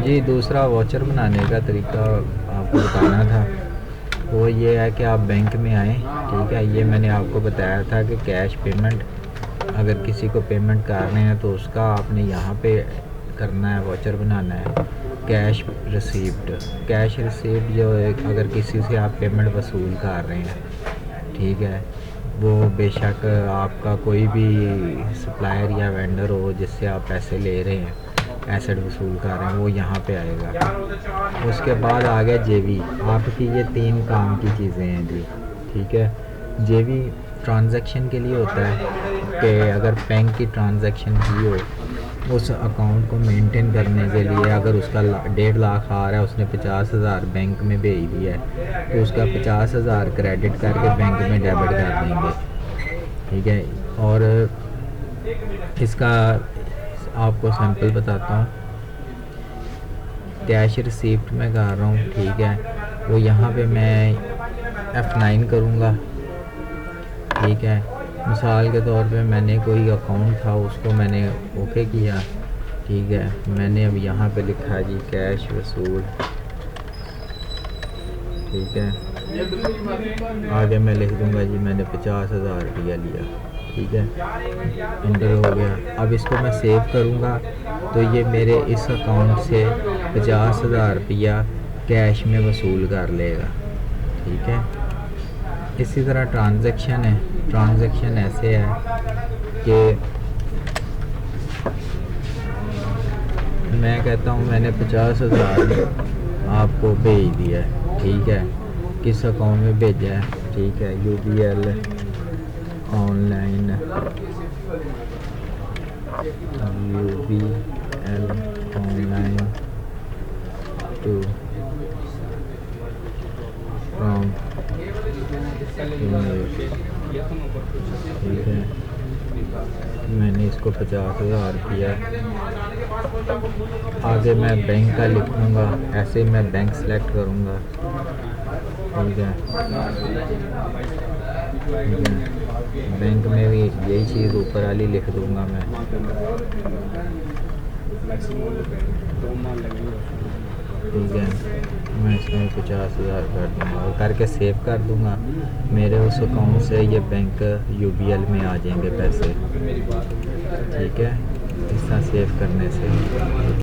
जी, दूसरा वाउचर बनाने का तरीका आपको बताना था। वो ये है कि आप बैंक में आएँ, ठीक है। ये मैंने आपको बताया था कि कैश पेमेंट अगर किसी को पेमेंट कर रहे हैं तो उसका आपने यहाँ पे करना है, वाउचर बनाना है। कैश रिसीप्ट जो है, अगर किसी से आप पेमेंट वसूल कर रहे हैं, ठीक है, वो बेशक आपका कोई भी सप्लायर या वेंडर हो जिससे आप पैसे ले रहे हैं, एसेट वसूल कर रहे हैं, वो यहाँ पे आएगा। उसके बाद आ गया जेवी। आपकी ये 3 काम की चीज़ें हैं जी, ठीक है। जेवी ट्रांजैक्शन के लिए होता है कि अगर बैंक की ट्रांजैक्शन की हो, उस अकाउंट को मेंटेन करने के लिए, अगर उसका 1.5 लाख आ रहा है, उसने 50,000 बैंक में भेज दिया है, तो उसका 50,000 क्रेडिट करके बैंक में डेबिट कर देंगे, ठीक है। और इसका आपको सैंपल बताता हूँ। कैश रिसीप्ट में कर रहा हूँ, ठीक है। वो यहाँ पे मैं F9 करूँगा, ठीक है। मिसाल के तौर पे मैंने कोई अकाउंट था, उसको मैंने ओके किया, ठीक है। मैंने अब यहाँ पे लिखा जी कैश वसूल, ठीक है। आगे मैं लिख दूँगा जी मैंने 50,000 रुपया लिया, ठीक है। इंटर हो गया। अब इसको मैं सेव करूँगा तो ये मेरे इस अकाउंट से 50,000 रुपया कैश में वसूल कर लेगा, ठीक है। इसी तरह ट्रांजैक्शन है। ट्रांजैक्शन ऐसे है कि मैं कहता हूँ मैंने 50,000 आपको भेज दिया है, ठीक है। किस अकाउंट में भेजा है, ठीक है, UBL online, UBL online to from, ठीक है। मैंने इसको 50,000 दिया। आगे मैं बैंक का लिखूँगा, ऐसे ही मैं बैंक सेलेक्ट करूँगा, ठीक है, ठीक है। बैंक में भी यही चीज़ ऊपर वाली लिख दूँगा मैं, ठीक है। मैं इसमें 50,000 कर दूँगा और करके सेव कर दूँगा। मेरे उस अकाउंट से ये बैंक UBL में आ जाएंगे पैसे, ठीक है। इस तरह सेव करने से